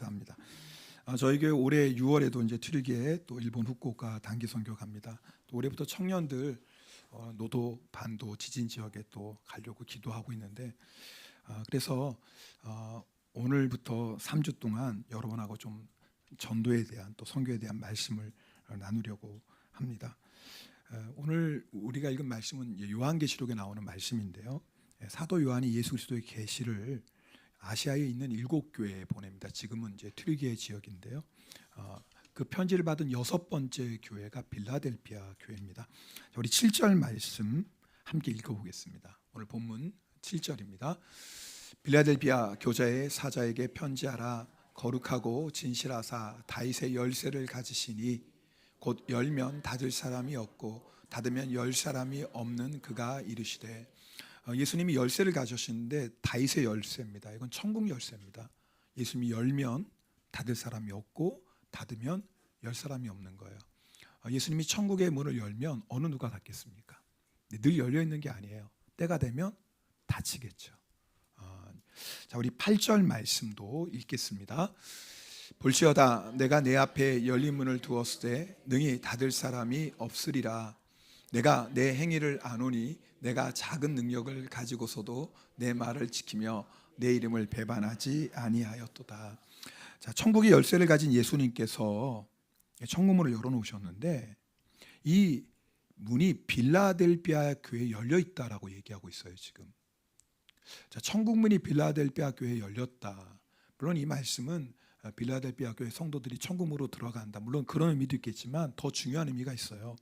감사합니다. 저희 교회 올해 6월에도 이제 튀르기에 또 일본 후쿠오카 단기 선교 갑니다. 또 올해부터 청년들 노도, 반도, 지진 지역에 또 가려고 기도하고 있는데 그래서 오늘부터 3주 동안 여러분하고 좀 전도에 대한 또 선교에 대한 말씀을 나누려고 합니다. 오늘 우리가 읽은 말씀은 요한계시록에 나오는 말씀인데요. 사도 요한이 예수 그리스도의 계시를 아시아에 있는 7교회에 보냅니다. 지금은 이제 튀르기예 지역인데요. 그 편지를 받은 6번째 교회가 빌라델피아 교회입니다. 우리 7절 말씀 함께 읽어보겠습니다. 오늘 본문 7절입니다. 빌라델피아 교자의 사자에게 편지하라. 거룩하고 진실하사 다윗의 열쇠를 가지시니 곧 열면 닫을 사람이 없고 닫으면 열 사람이 없는 그가 이르시되. 예수님이 열쇠를 가지셨는데 다윗의 열쇠입니다. 이건 천국 열쇠입니다. 예수님이 열면 닫을 사람이 없고 닫으면 열 사람이 없는 거예요. 예수님이 천국의 문을 열면 어느 누가 닫겠습니까? 늘 열려 있는 게 아니에요. 때가 되면 닫히겠죠. 자, 우리 8절 말씀도 읽겠습니다. 볼지어다 내가 내 앞에 열린 문을 두었을 때 능히 닫을 사람이 없으리라. 내가 내 행위를 아노니 내가 작은 능력을 가지고서도 내 말을 지키며 내 이름을 배반하지 아니하였도다. 자, 천국의 열쇠를 가진 예수님께서 천국문을 열어놓으셨는데 이 문이 빌라델피아 교회에 열려 있다라고 얘기하고 있어요. 지금 자, 천국문이 빌라델피아 교회에 열렸다. 물론 이 말씀은 빌라델피아 교회 성도들이 천국으로 들어간다. 물론 그런 의미도 있겠지만 더 중요한 의미가 있어요.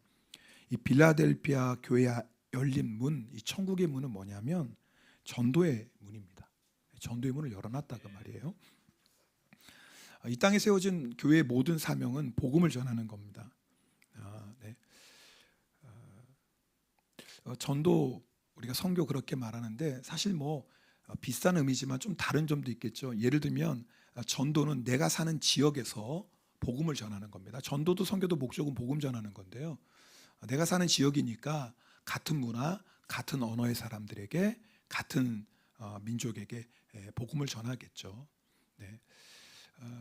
이 빌라델피아 교회에 열린 문, 이 천국의 문은 뭐냐면 전도의 문입니다. 전도의 문을 열어놨다 그 말이에요. 이 땅에 세워진 교회의 모든 사명은 복음을 전하는 겁니다. 전도 우리가 선교 그렇게 말하는데 사실 비슷한 의미지만 좀 다른 점도 있겠죠. 예를 들면 전도는 내가 사는 지역에서 복음을 전하는 겁니다. 전도도 선교도 목적은 복음 전하는 건데요. 내가 사는 지역이니까 같은 문화, 같은 언어의 사람들에게 같은 민족에게 복음을 전하겠죠. 네.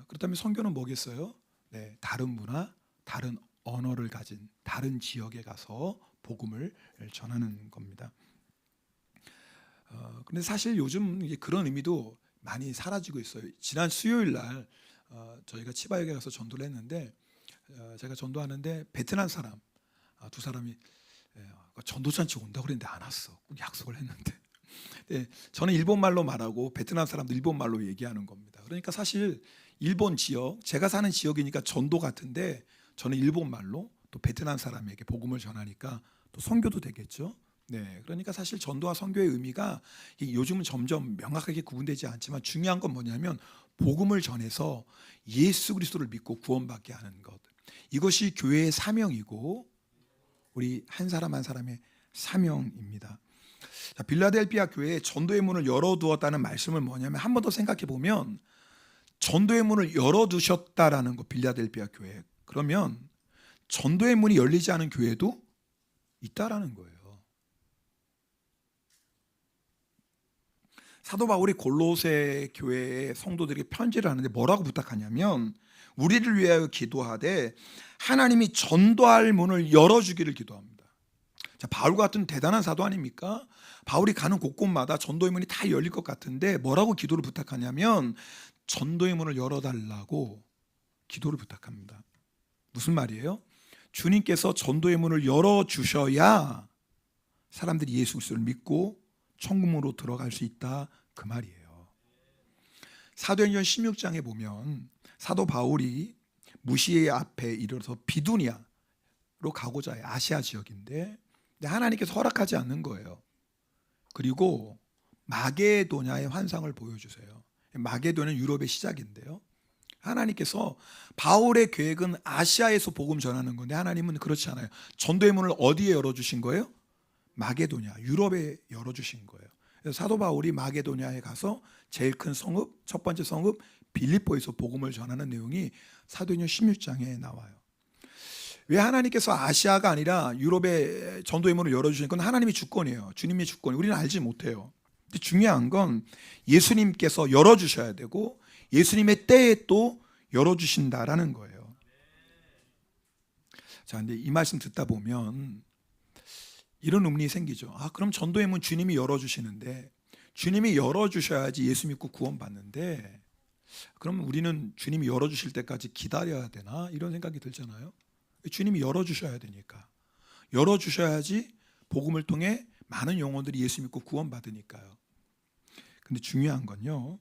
그렇다면 선교는 뭐겠어요? 네, 다른 문화, 다른 언어를 가진 다른 지역에 가서 복음을 전하는 겁니다. 그런데 사실 요즘 그런 의미도 많이 사라지고 있어요. 지난 수요일 날 저희가 치바역에 가서 전도를 했는데 제가 전도하는데 베트남 사람 두 사람이 전도잔치 온다고 그랬는데 안 왔어. 약속을 했는데 네, 저는 일본말로 말하고 베트남 사람도 일본말로 얘기하는 겁니다. 그러니까 사실 일본 지역, 제가 사는 지역이니까 전도 같은데 저는 일본말로 또 베트남 사람에게 복음을 전하니까 또 선교도 되겠죠. 네, 그러니까 사실 전도와 선교의 의미가 요즘은 점점 명확하게 구분되지 않지만 중요한 건 뭐냐면 복음을 전해서 예수 그리스도를 믿고 구원받게 하는 것. 이것이 교회의 사명이고 우리 한 사람 한 사람의 사명입니다. 자, 빌라델피아 교회에 전도의 문을 열어두었다는 말씀은 뭐냐면 한 번 더 생각해 보면 전도의 문을 열어두셨다라는 거 빌라델피아 교회. 그러면 전도의 문이 열리지 않은 교회도 있다라는 거예요. 사도 바울이 골로새 교회의 성도들에게 편지를 하는데 뭐라고 부탁하냐면 우리를 위하여 기도하되 하나님이 전도할 문을 열어주기를 기도합니다. 자, 바울 같은 대단한 사도 아닙니까? 바울이 가는 곳곳마다 전도의 문이 다 열릴 것 같은데 뭐라고 기도를 부탁하냐면 전도의 문을 열어달라고 기도를 부탁합니다. 무슨 말이에요? 주님께서 전도의 문을 열어주셔야 사람들이 예수 그리스도를 믿고 천국으로 들어갈 수 있다 그 말이에요. 사도행전 16장에 보면 사도 바울이 무시의 앞에 이르러서 비두니아로 가고자 해요. 아시아 지역인데 하나님께서 허락하지 않는 거예요. 그리고 마게도냐의 환상을 보여주세요. 마게도냐는 유럽의 시작인데요. 하나님께서 바울의 계획은 아시아에서 복음 전하는 건데 하나님은 그렇지 않아요. 전도의 문을 어디에 열어주신 거예요? 마게도냐, 유럽에 열어주신 거예요. 그래서 사도 바울이 마게도냐에 가서 제일 큰 성읍, 첫 번째 성읍 빌립보에서 복음을 전하는 내용이 사도행전 16장에 나와요. 왜 하나님께서 아시아가 아니라 유럽에 전도의 문을 열어주신 건 하나님의 주권이에요. 주님의 주권. 우리는 알지 못해요. 근데 중요한 건 예수님께서 열어주셔야 되고 예수님의 때에 또 열어주신다라는 거예요. 자, 근데 이 말씀 듣다 보면 이런 의문이 생기죠. 그럼 전도의 문 주님이 열어주시는데, 주님이 열어주셔야지 예수 믿고 구원받는데, 그럼 우리는 주님이 열어주실 때까지 기다려야 되나? 이런 생각이 들잖아요. 주님이 열어주셔야 되니까. 열어주셔야지 복음을 통해 많은 영혼들이 예수 믿고 구원받으니까요. 근데 중요한 건요,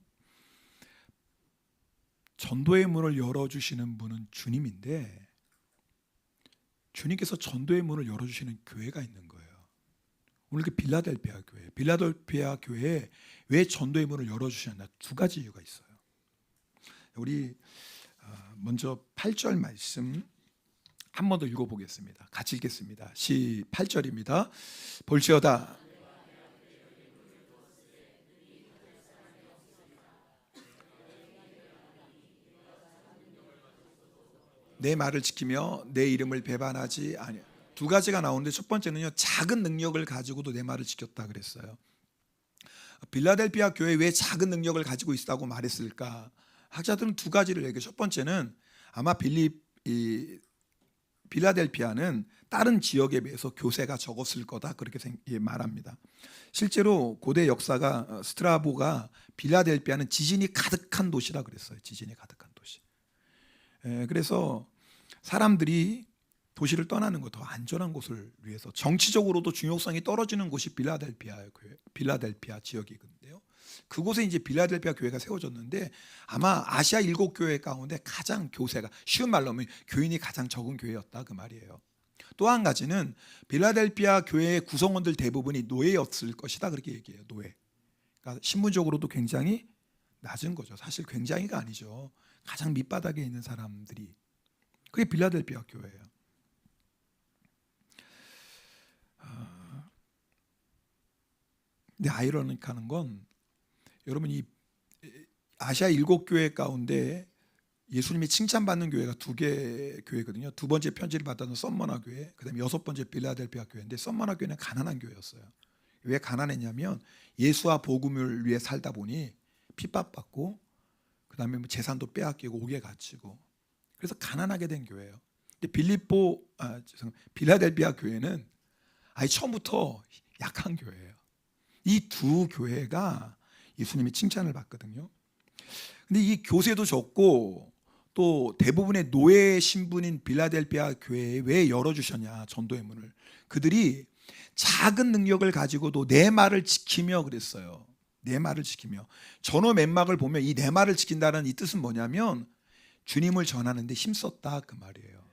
전도의 문을 열어주시는 분은 주님인데, 주님께서 전도의 문을 열어주시는 교회가 있는 거예요. 오늘 그 빌라델피아 교회에 왜 전도의 문을 열어주셨나? 두 가지 이유가 있어요. 우리 먼저 8절 말씀 한 번 더 읽어보겠습니다. 같이 읽겠습니다. 8절입니다. 볼지어다 내 말을 지키며 내 이름을 배반하지 아니하. 두 가지가 나오는데 첫 번째는요, 작은 능력을 가지고도 내 말을 지켰다 그랬어요. 빌라델피아 교회 왜 작은 능력을 가지고 있다고 말했을까? 학자들은 두 가지를 얘기해요. 첫 번째는 아마 빌라델피아는 다른 지역에 비해서 교세가 적었을 거다, 그렇게 말합니다. 실제로 고대 역사가 스트라보가 빌라델피아는 지진이 가득한 도시라 그랬어요. 지진이 가득한 도시. 그래서 사람들이 도시를 떠나는 것, 더 안전한 곳을 위해서, 정치적으로도 중요성이 떨어지는 곳이 빌라델피아 지역이거든요. 그곳에 이제 빌라델피아 교회가 세워졌는데, 아마 아시아 7교회 가운데 가장 교세가, 쉬운 말로 하면 교인이 가장 적은 교회였다, 그 말이에요. 또 한 가지는 빌라델피아 교회의 구성원들 대부분이 노예였을 것이다, 그렇게 얘기해요. 노예. 그러니까 신분적으로도 굉장히 낮은 거죠. 사실 굉장히가 아니죠. 가장 밑바닥에 있는 사람들이, 그게 빌라델피아 교회예요. 근데 아이러니한 건, 여러분, 이 아시아 7교회 가운데 예수님이 칭찬받는 교회가 2개 교회거든요. 두 번째 편지를 받았던 썸머나 교회, 그다음에 6번째 빌라델피아 교회인데, 썸머나 교회는 가난한 교회였어요. 왜 가난했냐면 예수와 복음을 위해 살다 보니 핍박받고, 그다음에 재산도 빼앗기고 옥에 갇히고, 그래서 가난하게 된 교회예요. 근데 빌라델피아 교회는 아예 처음부터 약한 교회예요. 이 두 교회가 예수님이 칭찬을 받거든요. 근데 이 교세도 적고 또 대부분의 노예 신분인 빌라델피아 교회에 왜 열어주셨냐, 전도의 문을. 그들이 작은 능력을 가지고도 내 말을 지키며 그랬어요. 내 말을 지키며. 전어 맨막을 보면 이 내 말을 지킨다는 이 뜻은 뭐냐면 주님을 전하는데 힘썼다, 그 말이에요.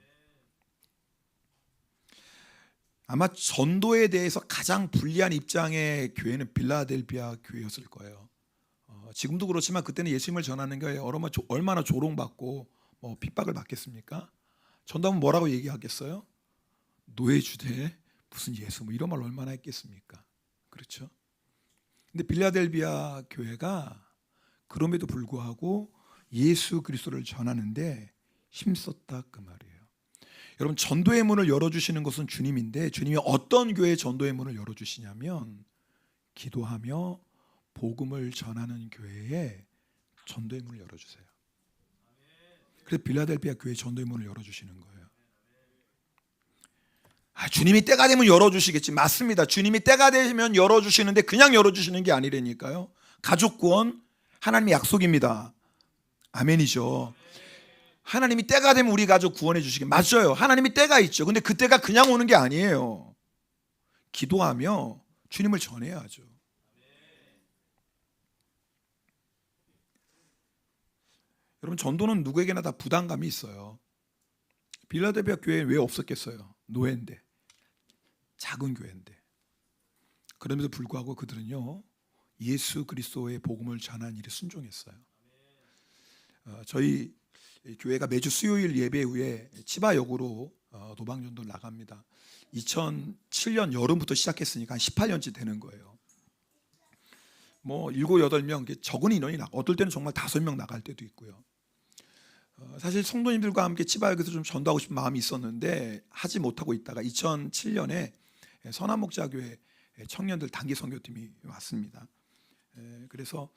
아마 전도에 대해서 가장 불리한 입장의 교회는 빌라델피아 교회였을 거예요. 지금도 그렇지만 그때는 예수님을 전하는 게 얼마나 조롱받고 핍박을 받겠습니까? 전도하면 뭐라고 얘기하겠어요? 노예주대, 무슨 예수, 이런 말 얼마나 했겠습니까? 그렇죠? 근데 빌라델피아 교회가 그럼에도 불구하고 예수 그리스도를 전하는데 힘썼다, 그 말이에요. 여러분, 전도의 문을 열어주시는 것은 주님인데, 주님이 어떤 교회의 전도의 문을 열어주시냐면 기도하며 복음을 전하는 교회에 전도의 문을 열어주세요. 그래서 빌라델피아 교회 전도의 문을 열어주시는 거예요. 주님이 때가 되면 열어주시겠지. 맞습니다. 주님이 때가 되면 열어주시는데 그냥 열어주시는 게 아니라니까요. 가족 구원 하나님의 약속입니다. 아멘이죠. 하나님이 때가 되면 우리 가족 구원해 주시게, 맞아요. 하나님이 때가 있죠. 근데 그 때가 그냥 오는 게 아니에요. 기도하며 주님을 전해야죠. 여러분, 전도는 누구에게나 다 부담감이 있어요. 빌라델피아 교회에 왜 없었겠어요? 노예인데, 작은 교회인데. 그럼에도 불구하고 그들은요, 예수 그리스도의 복음을 전하는 일에 순종했어요. 저희 교회가 매주 수요일 예배 후에 치바역으로 도방전도를 나갑니다. 2007년 여름부터 시작했으니까 한 18년째 되는 거예요. 7, 8명, 적은 인원이 어떨 때는 정말 5명 나갈 때도 있고요. 사실 성도님들과 함께 치바역에서 좀 전도하고 싶은 마음이 있었는데 하지 못하고 있다가 2007년에 선한목자교회 청년들 단기 선교팀이 왔습니다. 그래서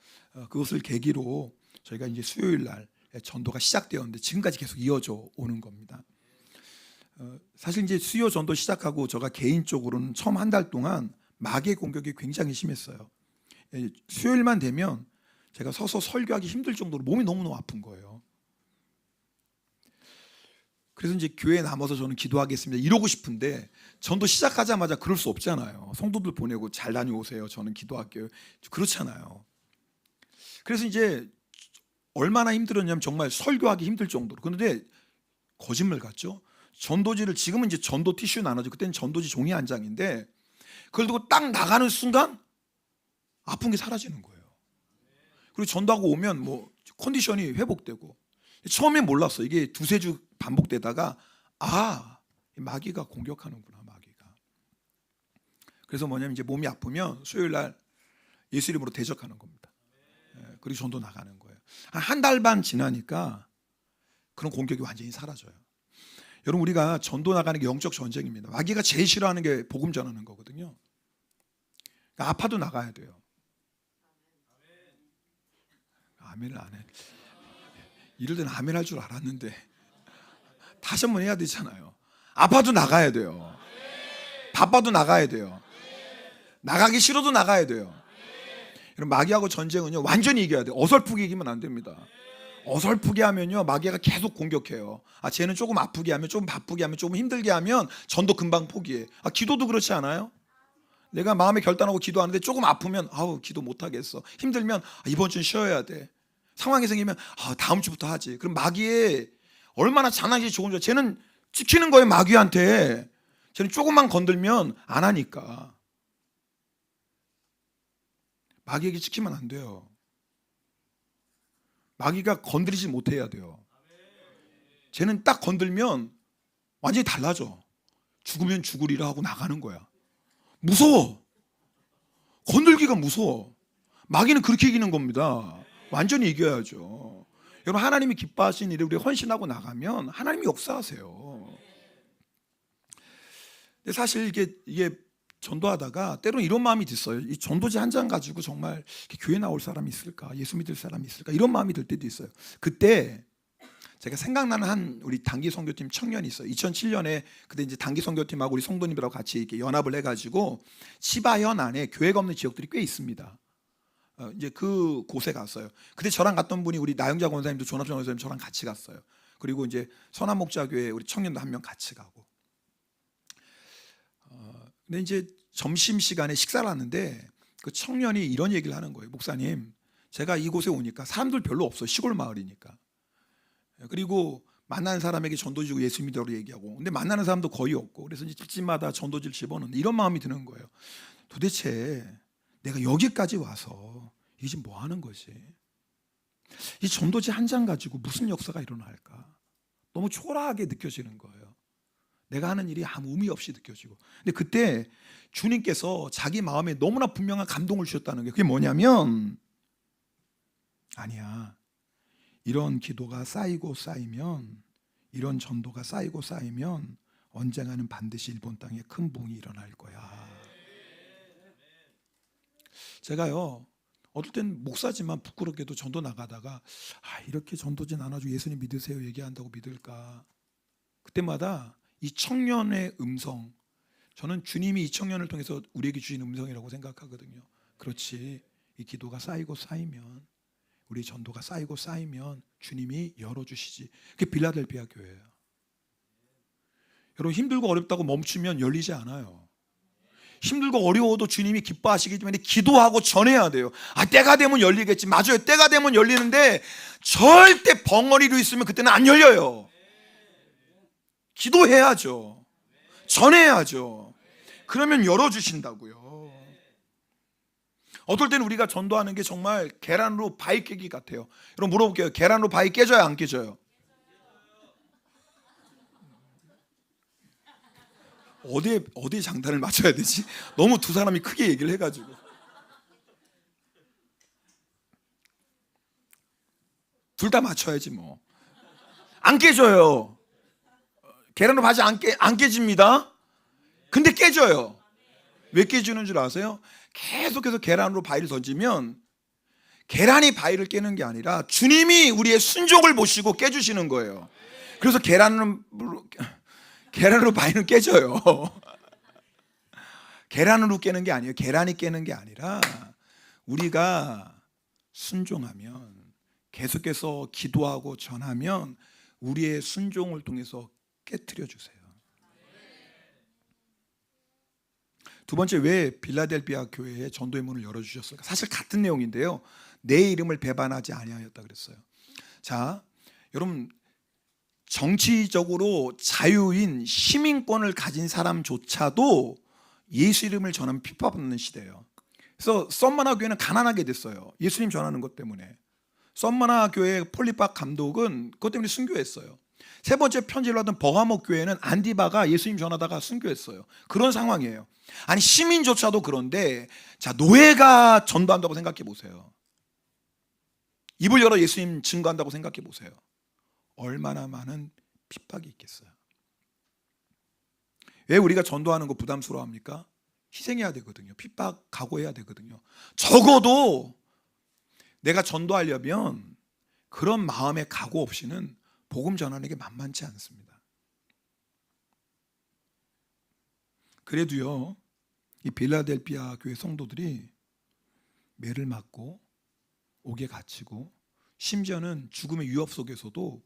그것을 계기로 저희가 이제 수요일 날 전도가 시작되었는데 지금까지 계속 이어져 오는 겁니다. 사실 이제 수요 전도 시작하고 제가 개인적으로는 처음 한 달 동안 마귀의 공격이 굉장히 심했어요. 수요일만 되면 제가 서서 설교하기 힘들 정도로 몸이 너무너무 아픈 거예요. 그래서 이제 교회에 남아서 저는 기도하겠습니다 이러고 싶은데 전도 시작하자마자 그럴 수 없잖아요. 성도들 보내고 잘 다녀오세요, 저는 기도할게요, 그렇잖아요. 그래서 이제 얼마나 힘들었냐면 정말 설교하기 힘들 정도로. 그런데 거짓말 같죠? 전도지를, 지금은 이제 전도 티슈 나눠죠. 그때는 전도지 종이 한 장인데 그걸 두고 딱 나가는 순간 아픈 게 사라지는 거예요. 그리고 전도하고 오면 뭐 컨디션이 회복되고. 처음엔 몰랐어. 이게 두세 주 반복되다가 마귀가 공격하는구나, 마귀가. 그래서 뭐냐면 이제 몸이 아프면 수요일 날 예수 이름으로 대적하는 겁니다. 그리고 전도 나가는 거예요. 한 달 반 지나니까 그런 공격이 완전히 사라져요. 여러분, 우리가 전도 나가는 게 영적 전쟁입니다. 마귀가 제일 싫어하는 게 복음 전하는 거거든요. 그러니까 아파도 나가야 돼요. 아멘을 안 해. 이럴 때는 아멘 할 줄 알았는데 다시 한번 해야 되잖아요. 아파도 나가야 돼요. 바빠도 나가야 돼요. 나가기 싫어도 나가야 돼요. 여러분, 마귀하고 전쟁은요 완전히 이겨야 돼요. 어설프게 이기면 안 됩니다. 어설프게 하면요 마귀가 계속 공격해요. 쟤는 조금 아프게 하면, 조금 바쁘게 하면, 조금 힘들게 하면 전도 금방 포기해. 기도도 그렇지 않아요? 내가 마음에 결단하고 기도하는데 조금 아프면 기도 못하겠어. 힘들면 이번 주는 쉬어야 돼. 상황이 생기면 다음 주부터 하지. 그럼 마귀의 얼마나 장난이 좋은 줄. 쟤는 찍히는 거예요, 마귀한테. 쟤는 조금만 건들면 안 하니까. 마귀에게 찍히면 안 돼요. 마귀가 건드리지 못해야 돼요. 쟤는 딱 건들면 완전히 달라져. 죽으면 죽으리라 하고 나가는 거야. 무서워. 건들기가 무서워. 마귀는 그렇게 이기는 겁니다. 완전히 이겨야죠. 여러분, 하나님이 기뻐하신 일에 우리 헌신하고 나가면 하나님이 역사하세요. 근데 사실 이게 전도하다가 때로는 이런 마음이 들어요. 이 전도지 한 장 가지고 정말 교회 나올 사람이 있을까? 예수 믿을 사람이 있을까? 이런 마음이 들 때도 있어요. 그때 제가 생각나는 한 우리 단기 선교팀 청년이 있어요. 2007년에 그때 이제 단기 선교팀하고 우리 성도님들하고 같이 이렇게 연합을 해가지고 치바현 안에 교회가 없는 지역들이 꽤 있습니다. 이제 그 곳에 갔어요. 그때 저랑 갔던 분이 우리 나영자 권사님도, 조납정 권사님 저랑 같이 갔어요. 그리고 이제 선한목자교회 우리 청년도 한 명 같이 가고. 근데 이제 점심 시간에 식사를 하는데 그 청년이 이런 얘기를 하는 거예요. 목사님, 제가 이곳에 오니까 사람들 별로 없어요. 시골 마을이니까. 그리고 만나는 사람에게 전도 주고 예수 믿으라고 얘기하고, 근데 만나는 사람도 거의 없고, 그래서 이제 집집마다 전도지를 집어넣는 이런 마음이 드는 거예요. 도대체 내가 여기까지 와서 이게 지금 뭐 하는 거지? 이 전도지 한 장 가지고 무슨 역사가 일어날까? 너무 초라하게 느껴지는 거예요. 내가 하는 일이 아무 의미 없이 느껴지고. 근데 그때 주님께서 자기 마음에 너무나 분명한 감동을 주셨다는 게, 그게 뭐냐면, 아니야, 이런 기도가 쌓이고 쌓이면, 이런 전도가 쌓이고 쌓이면 언젠가는 반드시 일본 땅에 큰 부흥이 일어날 거야. 제가요 어떨 땐 목사지만 부끄럽게도 전도 나가다가 이렇게 전도지 나눠주고 예수님 믿으세요 얘기한다고 믿을까? 그때마다 이 청년의 음성, 저는 주님이 이 청년을 통해서 우리에게 주신 음성이라고 생각하거든요. 그렇지, 이 기도가 쌓이고 쌓이면, 우리 전도가 쌓이고 쌓이면 주님이 열어주시지. 그게 빌라델피아 교회예요. 여러분, 힘들고 어렵다고 멈추면 열리지 않아요. 힘들고 어려워도 주님이 기뻐하시기 때문에 기도하고 전해야 돼요. 때가 되면 열리겠지. 맞아요, 때가 되면 열리는데 절대 벙어리로 있으면 그때는 안 열려요. 기도해야죠. 전해야죠. 그러면 열어주신다고요. 어떨 때는 우리가 전도하는 게 정말 계란으로 바위 깨기 같아요. 여러분, 물어볼게요. 계란으로 바위 깨져요, 안 깨져요? 어디에 장단을 맞춰야 되지? 너무 두 사람이 크게 얘기를 해가지고. 둘 다 맞춰야지 뭐. 안 깨져요. 계란으로 바지 안 깨집니다. 근데 깨져요. 왜 깨지는 줄 아세요? 계속해서 계란으로 바위를 던지면 계란이 바위를 깨는 게 아니라 주님이 우리의 순종을 보시고 깨주시는 거예요. 그래서 계란으로 바위는 깨져요. 계란으로 깨는 게 아니에요. 계란이 깨는 게 아니라 우리가 순종하면, 계속해서 기도하고 전하면 우리의 순종을 통해서 깨트려 주세요. 두 번째, 왜 빌라델비아 교회에 전도의 문을 열어주셨을까? 사실 같은 내용인데요, 내 이름을 배반하지 아니하였다 그랬어요. 자, 여러분, 정치적으로 자유인 시민권을 가진 사람조차도 예수 이름을 전하면 핍박받는 시대예요. 그래서 썸마나 교회는 가난하게 됐어요. 예수님 전하는 것 때문에. 썸마나 교회 폴리박 감독은 그것 때문에 순교했어요. 세 번째 편지를 받은 버가목 교회는 안디바가 예수님 전하다가 순교했어요. 그런 상황이에요. 아니, 시민조차도 그런데, 자, 노예가 전도한다고 생각해 보세요. 입을 열어 예수님 증거한다고 생각해 보세요. 얼마나 많은 핍박이 있겠어요. 왜 우리가 전도하는 거 부담스러워합니까? 희생해야 되거든요. 핍박 각오해야 되거든요. 적어도 내가 전도하려면 그런 마음의 각오 없이는 복음 전하는 게 만만치 않습니다. 그래도요, 이 빌라델비아 교회 성도들이 매를 맞고 옥에 갇히고 심지어는 죽음의 위협 속에서도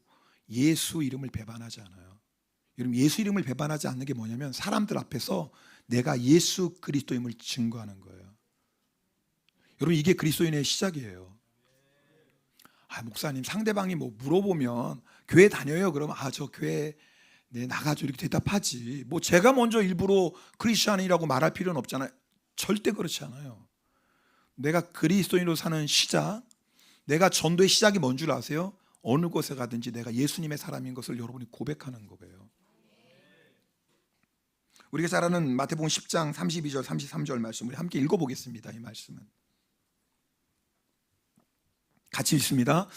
예수 이름을 배반하지 않아요. 여러분, 예수 이름을 배반하지 않는 게 뭐냐면 사람들 앞에서 내가 예수 그리스도임을 증거하는 거예요. 여러분, 이게 그리스도인의 시작이에요. 아, 목사님, 상대방이 뭐 물어보면 교회 다녀요? 그러면 저 교회 나가죠, 이렇게 대답하지. 뭐 제가 먼저 일부러 크리스천이라고 말할 필요는 없잖아요. 절대 그렇지 않아요. 내가 그리스도인으로 사는 시작, 내가 전도의 시작이 뭔 줄 아세요? 어느 곳에 가든지 내가 예수님의 사람인 것을 여러분이 고백하는 거예요. 우리가 잘 아는 마태복음 10장 32절 33절 말씀, 우리 함께 읽어보겠습니다. 이 말씀은 같이 읽습니다.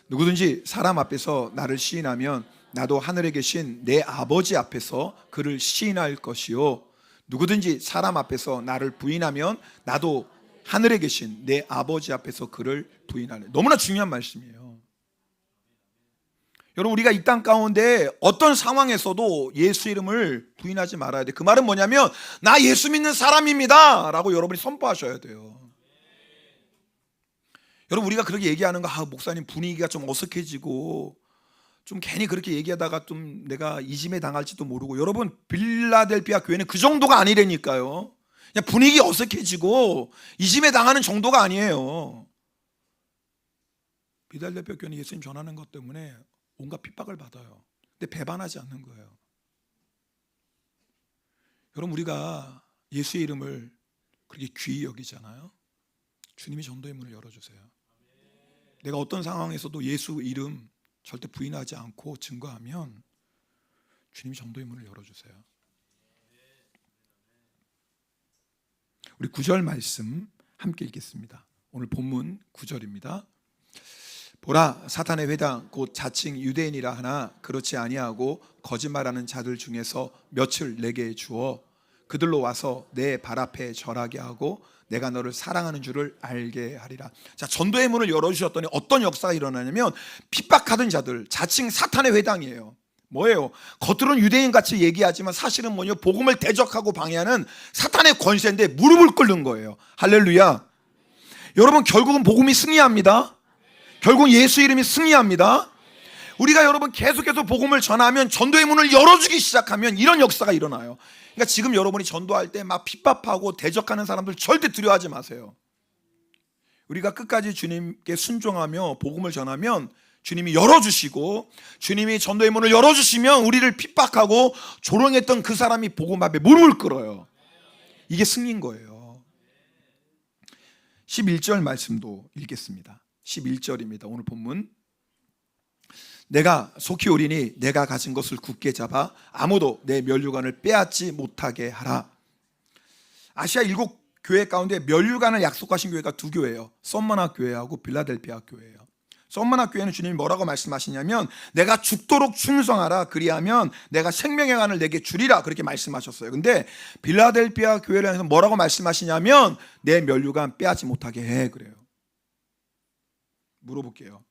누구든지 사람 앞에서 나를 시인하면 나도 하늘에 계신 내 아버지 앞에서 그를 시인할 것이요, 누구든지 사람 앞에서 나를 부인하면 나도 하늘에 계신 내 아버지 앞에서 그를 부인하네. 너무나 중요한 말씀이에요. 여러분, 우리가 이 땅 가운데 어떤 상황에서도 예수 이름을 부인하지 말아야 돼. 그 말은 뭐냐면 나 예수 믿는 사람입니다 라고 여러분이 선포하셔야 돼요. 여러분, 우리가 그렇게 얘기하는 거, 목사님 분위기가 좀 어색해지고 좀 괜히 그렇게 얘기하다가 좀 내가 이짐에 당할지도 모르고, 여러분, 빌라델비아 교회는 그 정도가 아니라니까요. 그냥 분위기 어색해지고 이짐에 당하는 정도가 아니에요. 빌라델비아 교회는 예수님 전하는 것 때문에 온갖 핍박을 받아요. 근데 배반하지 않는 거예요. 여러분, 우리가 예수의 이름을 그렇게 귀히 여기잖아요. 주님이 전도의 문을 열어주세요. 내가 어떤 상황에서도 예수 이름 절대 부인하지 않고 증거하면 주님이 전도의 문을 열어주세요. 우리 9절 말씀 함께 읽겠습니다. 오늘 본문 9절입니다. 보라, 사탄의 회당 곧 자칭 유대인이라 하나 그렇지 아니하고 거짓말하는 자들 중에서 몇을 내게 주어 그들로 와서 내 발 앞에 절하게 하고 내가 너를 사랑하는 줄을 알게 하리라. 자, 전도의 문을 열어주셨더니 어떤 역사가 일어나냐면 핍박하던 자들, 자칭 사탄의 회당이에요. 뭐예요? 겉으로는 유대인같이 얘기하지만 사실은 뭐냐, 복음을 대적하고 방해하는 사탄의 권세인데 무릎을 꿇는 거예요. 할렐루야. 여러분, 결국은 복음이 승리합니다. 결국 예수 이름이 승리합니다. 우리가 여러분 계속해서 복음을 전하면, 전도의 문을 열어주기 시작하면 이런 역사가 일어나요. 그러니까 지금 여러분이 전도할 때 막 핍박하고 대적하는 사람들 절대 두려워하지 마세요. 우리가 끝까지 주님께 순종하며 복음을 전하면 주님이 열어주시고, 주님이 전도의 문을 열어주시면 우리를 핍박하고 조롱했던 그 사람이 복음 앞에 무릎을 꿇어요. 이게 승리인 거예요. 11절 말씀도 읽겠습니다. 11절입니다. 오늘 본문. 내가 속히 오리니 내가 가진 것을 굳게 잡아 아무도 내 면류관을 빼앗지 못하게 하라. 아시아 7교회 가운데 면류관을 약속하신 교회가 2교회예요. 썸마나 교회하고 빌라델비아 교회예요. 썸마나 교회는 주님이 뭐라고 말씀하시냐면 내가 죽도록 충성하라, 그리하면 내가 생명의 관을 내게 주리라, 그렇게 말씀하셨어요. 근데 빌라델비아 교회를 해서 뭐라고 말씀하시냐면 내 면류관 빼앗지 못하게 해, 그래요. 물어볼게요.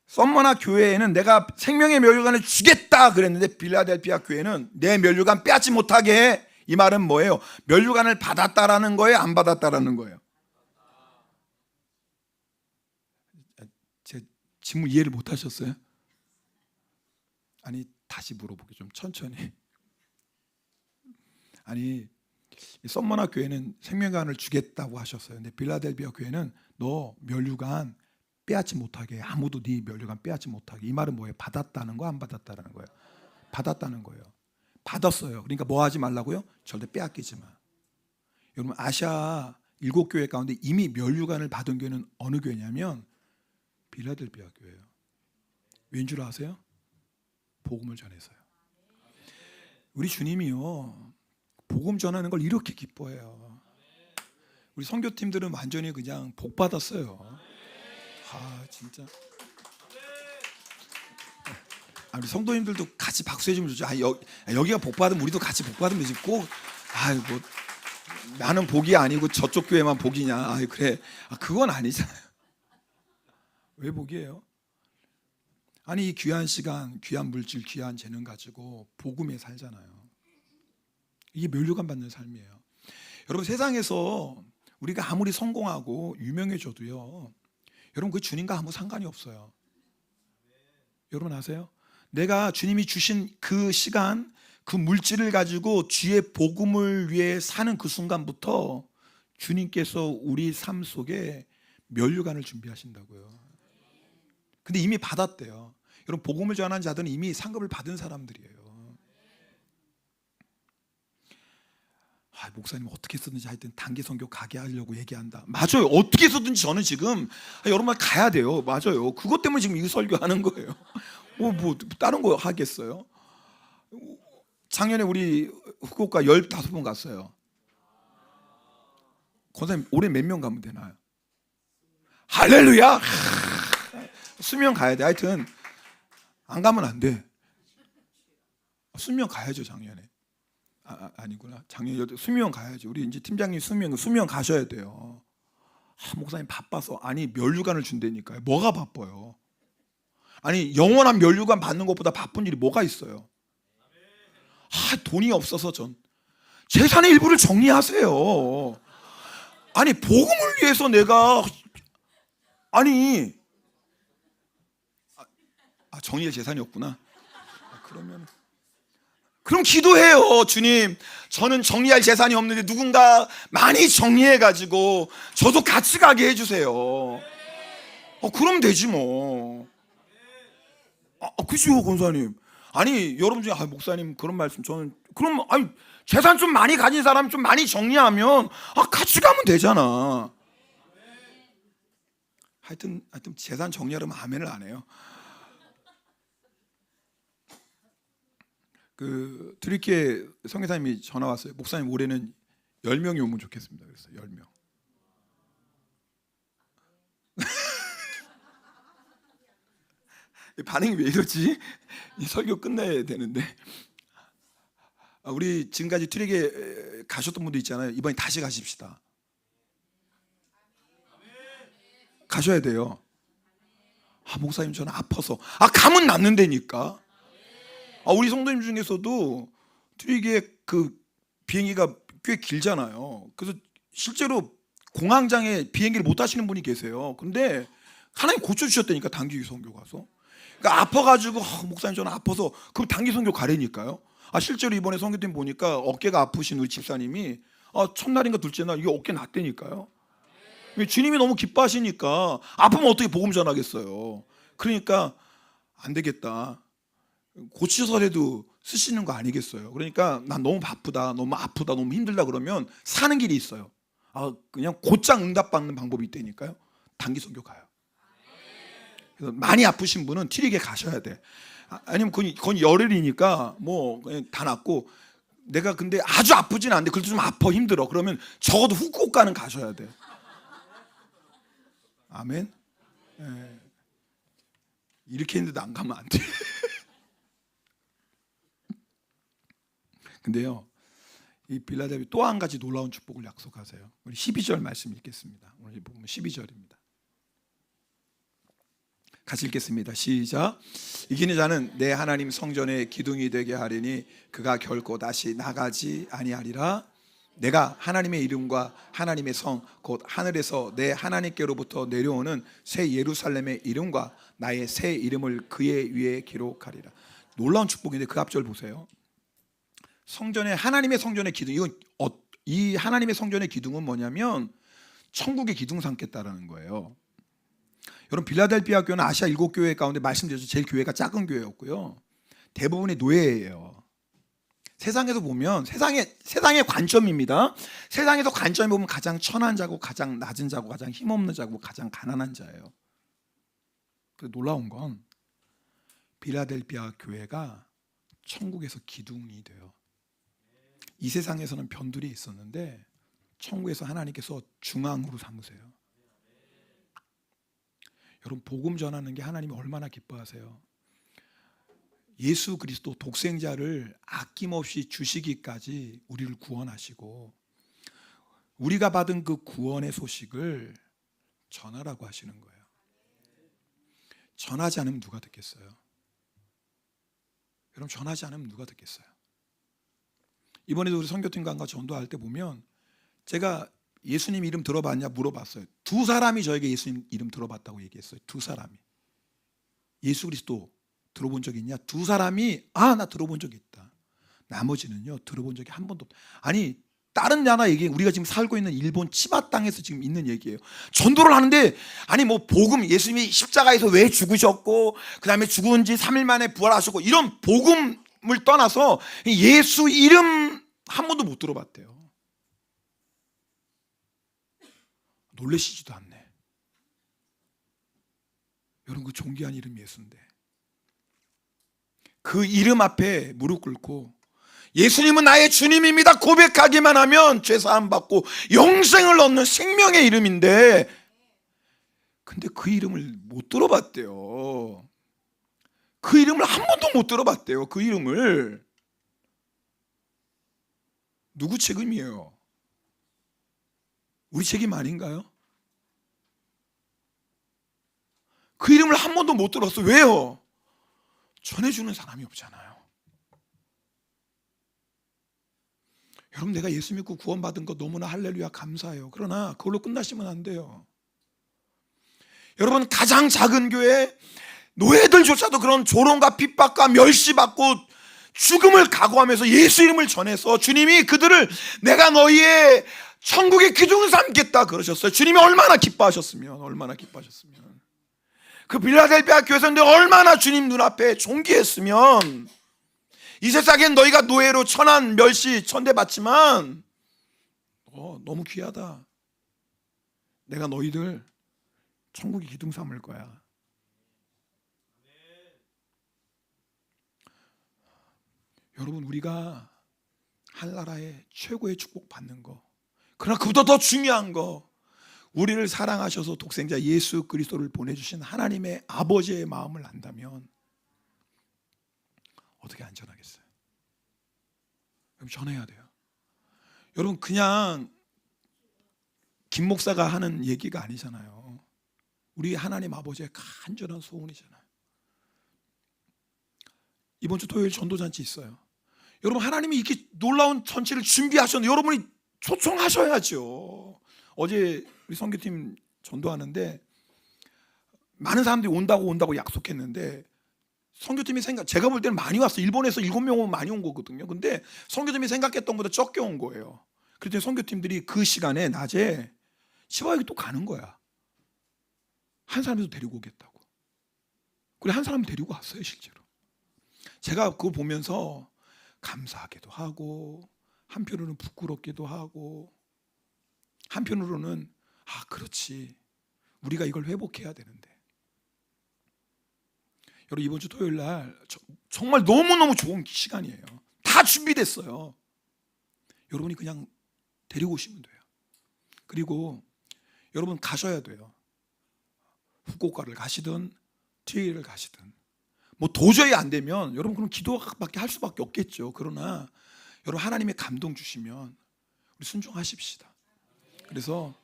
썸머나 교회에는 내가 생명의 면류관을 주겠다 그랬는데 빌라델피아 교회는 내 면류관 빼앗지 못하게 해. 이 말은 뭐예요? 면류관을 받았다라는 거예요? 안 받았다라는 거예요? 제 질문 이해를 못 하셨어요? 아니 다시 물어보게 좀 천천히. 아니 썸머나 교회는 생명관을 주겠다고 하셨어요. 근데 빌라델피아 교회는 너 면류관 빼앗지 못하게 해. 아무도 네 면류관 빼앗지 못하게. 이 말은 뭐예요? 받았다는 거, 안 받았다는 거예요? 받았다는 거예요. 받았어요. 그러니까 뭐 하지 말라고요? 절대 빼앗기지 마. 여러분 아시아 7교회 가운데 이미 면류관을 받은 교회는 어느 교회냐면 빌라델피아 교회예요. 왠 줄 아세요? 복음을 전해서요. 우리 주님이요 복음 전하는 걸 이렇게 기뻐해요. 우리 선교팀들은 완전히 그냥 복 받았어요. 아 진짜. 우리 성도님들도 같이 박수해 주면 좋죠. 여기가 복 받으면 우리도 같이 복 받으면 되지. 꼭 뭐 나는 복이 아니고 저쪽 교회만 복이냐. 그래. 그건 아니잖아요. 왜 복이에요? 아니 이 귀한 시간, 귀한 물질, 귀한 재능 가지고 복음에 살잖아요. 이게 면류관 받는 삶이에요. 여러분 세상에서 우리가 아무리 성공하고 유명해져도요, 여러분 그 주님과 아무 상관이 없어요. 여러분 아세요? 내가 주님이 주신 그 시간, 그 물질을 가지고 주의 복음을 위해 사는 그 순간부터 주님께서 우리 삶 속에 면류관을 준비하신다고요. 근데 이미 받았대요. 여러분 복음을 전하는 자들은 이미 상급을 받은 사람들이에요. 목사님 어떻게 해서든지 하여튼 단기 선교 가게 하려고 얘기한다. 맞아요. 어떻게 해서든지 저는 지금 여러분 가야 돼요. 맞아요. 그것 때문에 지금 이 설교하는 거예요. 뭐 다른 거 하겠어요? 작년에 우리 후쿠오카 15번 갔어요. 권사님 올해 몇 명 가면 되나요? 할렐루야. 수명 가야 돼. 하여튼 안 가면 안 돼. 수명 가야죠. 작년에. 아니구나. 작년에 수명 가야지. 우리 이제 팀장님 수명 가셔야 돼요. 목사님 바빠서. 아니 면류관을 준다니까요. 뭐가 바빠요? 아니 영원한 면류관 받는 것보다 바쁜 일이 뭐가 있어요? 돈이 없어서 전 재산의 일부를 정리하세요. 아니 복음을 위해서 내가 아니 정리할 재산이 없구나. 그럼 기도해요. 주님 저는 정리할 재산이 없는데 누군가 많이 정리해가지고 저도 같이 가게 해주세요. 그럼 되지 뭐. 그죠 권사님. 아니 여러분 중에 목사님 그런 말씀 저는 그럼 재산 좀 많이 가진 사람이 좀 많이 정리하면 같이 가면 되잖아. 하여튼 재산 정리하려면 아멘을 안 해요. 그 트리키에 성교사님이 전화 왔어요. 목사님 올해는 10명이 오면 좋겠습니다. 그래서 10명. 반응이 왜 이러지? 이 설교 끝내야 되는데. 우리 지금까지 트릭에 가셨던 분도 있잖아요. 이번에 다시 가십시다. 가셔야 돼요. 목사님 저는 아파서. 가면 낫는다니까. 우리 성도님 중에서도 트릭의 그 비행기가 꽤 길잖아요. 그래서 실제로 공항장에 비행기를 못 타시는 분이 계세요. 근데 하나님 고쳐주셨다니까 단기 선교 가서. 그러니까 아파가지고 목사님 저는 아파서 그럼 단기 선교 가라니까요. 실제로 이번에 선교팀 보니까 어깨가 아프신 우리 집사님이 첫날인가 둘째 날 이게 어깨 났다니까요. 주님이 너무 기뻐하시니까 아프면 어떻게 복음 전하겠어요. 그러니까 안 되겠다. 고치서라도 쓰시는 거 아니겠어요. 그러니까 난 너무 바쁘다, 너무 아프다, 너무 힘들다 그러면 사는 길이 있어요. 그냥 곧장 응답받는 방법이 있다니까요. 단기 선교 가요. 그래서 많이 아프신 분은 트릭에 가셔야 돼. 아니면 그건 열흘이니까 뭐 그냥 다 낫고 내가 근데 아주 아프진 않은데 그래도 좀 아파 힘들어. 그러면 적어도 후쿠오카는 가셔야 돼. 아멘. 예. 이렇게 했는데도 안 가면 안 돼. 근데요, 이 빌라델비 또 한 가지 놀라운 축복을 약속하세요. 우리 12절 말씀 읽겠습니다. 오늘 보면 12절입니다. 같이 읽겠습니다. 시작. 이기는 자는 내 하나님 성전의 기둥이 되게 하리니 그가 결코 다시 나가지 아니하리라. 내가 하나님의 이름과 하나님의 성 곧 하늘에서 내 하나님께로부터 내려오는 새 예루살렘의 이름과 나의 새 이름을 그의 위에 기록하리라. 놀라운 축복인데 그 앞절 보세요. 성전의 하나님의 성전의 기둥, 이 하나님의 성전의 기둥은 뭐냐면 천국의 기둥 삼겠다라는 거예요. 여러분, 빌라델피아 교회는 아시아 7교회 가운데 말씀드렸죠. 제일 교회가 작은 교회였고요. 대부분이 노예예요. 세상에서 보면 세상의 관점입니다. 세상에서 관점이 보면 가장 천한 자고 가장 낮은 자고 가장 힘없는 자고 가장 가난한 자예요. 그런데 놀라운 건 빌라델피아 교회가 천국에서 기둥이 돼요. 이 세상에서는 변들이 있었는데 천국에서 하나님께서 중앙으로 삼으세요. 여러분, 복음 전하는 게 하나님이 얼마나 기뻐하세요. 예수 그리스도 독생자를 아낌없이 주시기까지 우리를 구원하시고 우리가 받은 그 구원의 소식을 전하라고 하시는 거예요. 전하지 않으면 누가 듣겠어요? 여러분, 전하지 않으면 누가 듣겠어요? 이번에도 우리 선교팀장과 전도할 때 보면 제가 예수님 이름 들어봤냐 물어봤어요. 2사람이 저에게 예수님 이름 들어봤다고 얘기했어요. 2사람이. 예수 그리스도 들어본 적 있냐? 2사람이 나 들어본 적이 있다. 나머지는요 들어본 적이 한 번도 없다. 아니, 다른 나라 얘기, 우리가 지금 살고 있는 일본 치바 땅에서 지금 있는 얘기예요. 전도를 하는데 아니 뭐 복음, 예수님이 십자가에서 왜 죽으셨고 그 다음에 죽은 지 3일 만에 부활하셨고 이런 복음을 떠나서 예수 이름 한 번도 못 들어봤대요. 놀라시지도 않네. 여러분, 그 존귀한 이름 예수인데 그 이름 앞에 무릎 꿇고 예수님은 나의 주님입니다 고백하기만 하면 죄사함 받고 영생을 얻는 생명의 이름인데 근데 그 이름을 못 들어봤대요. 그 이름을 한 번도 못 들어봤대요. 그 이름을. 누구 책임이에요? 우리 책임 아닌가요? 그 이름을 한 번도 못 들었어. 왜요? 전해주는 사람이 없잖아요. 여러분, 내가 예수 믿고 구원받은 거 너무나 할렐루야 감사해요. 그러나 그걸로 끝나시면 안 돼요. 여러분, 가장 작은 교회 노예들조차도 그런 조롱과 핍박과 멸시받고 죽음을 각오하면서 예수 이름을 전해서 주님이 그들을 내가 너희의 천국의 기둥을 삼겠다 그러셨어요. 주님이 얼마나 기뻐하셨으면 그 빌라델피아 교회에서는 얼마나 주님 눈앞에 존귀했으면 이 세상엔 너희가 노예로 천한 멸시 천대받지만 너무 귀하다. 내가 너희들 천국의 기둥 삼을 거야. 여러분, 우리가 한나라의 최고의 축복 받는 거, 그러나 그보다 더 중요한 거, 우리를 사랑하셔서 독생자 예수 그리스도를 보내주신 하나님의 아버지의 마음을 안다면 어떻게 안전하겠어요? 여러분, 전해야 돼요. 여러분, 그냥 김 목사가 하는 얘기가 아니잖아요. 우리 하나님 아버지의 간절한 소원이잖아요. 이번 주 토요일 전도잔치 있어요. 여러분, 하나님이 이렇게 놀라운 잔치를 준비하셨는데 여러분이 초청하셔야죠. 어제 우리 선교팀 전도하는데 많은 사람들이 온다고 약속했는데 선교팀이 제가 볼 때는 많이 왔어요. 일본에서 7명 오면 많이 온 거거든요. 근데 선교팀이 생각했던 것보다 적게 온 거예요. 그랬더니 선교팀들이 그 시간에 낮에 시바에게 또 가는 거야. 한 사람이라도 데리고 오겠다고. 그래, 한 사람 데리고 왔어요, 실제로. 제가 그거 보면서 감사하기도 하고 한편으로는 부끄럽기도 하고 한편으로는 그렇지, 우리가 이걸 회복해야 되는데. 여러분, 이번 주 토요일 날 정말 너무너무 좋은 시간이에요. 다 준비됐어요. 여러분이 그냥 데리고 오시면 돼요. 그리고 여러분 가셔야 돼요. 후쿠오카를 가시든 트위를 가시든 뭐 도저히 안 되면 여러분 그럼 기도밖에 할 수밖에 없겠죠. 그러나 여러분, 하나님의 감동 주시면 우리 순종하십시다. 그래서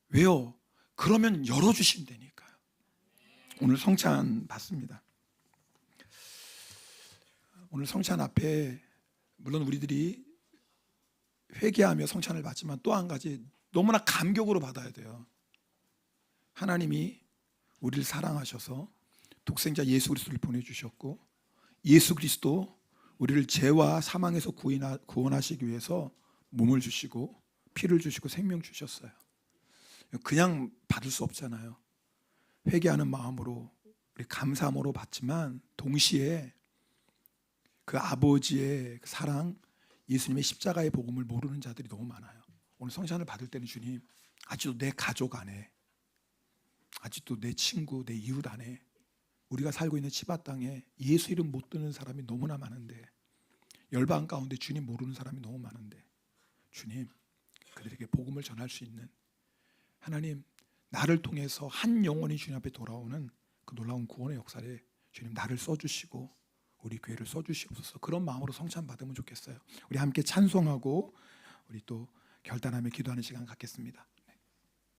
왜요? 그러면 열어주시면 되니까요. 오늘 성찬 받습니다. 오늘 성찬 앞에 물론 우리들이 회개하며 성찬을 받지만 또 한 가지 너무나 감격으로 받아야 돼요. 하나님이 우리를 사랑하셔서 독생자 예수 그리스도를 보내주셨고, 예수 그리스도 우리를 죄와 사망에서 구원하시기 위해서 몸을 주시고 피를 주시고 생명 주셨어요. 그냥 받을 수 없잖아요. 회개하는 마음으로 우리 감사함으로 받지만 동시에 그 아버지의 사랑, 예수님의 십자가의 복음을 모르는 자들이 너무 많아요. 오늘 성찬을 받을 때는 주님, 아직도 내 가족 안에, 아직도 내 친구, 내 이웃 안에, 우리가 살고 있는 치바 땅에 예수 이름 못 듣는 사람이 너무나 많은데, 열방 가운데 주님 모르는 사람이 너무 많은데, 주님 그들에게 복음을 전할 수 있는 하나님, 나를 통해서 한 영혼이 주님 앞에 돌아오는 그 놀라운 구원의 역사에 주님 나를 써주시고 우리 교회를 써주시옵소서. 그런 마음으로 성찬 받으면 좋겠어요. 우리 함께 찬송하고 우리 또 결단하며 기도하는 시간 갖겠습니다.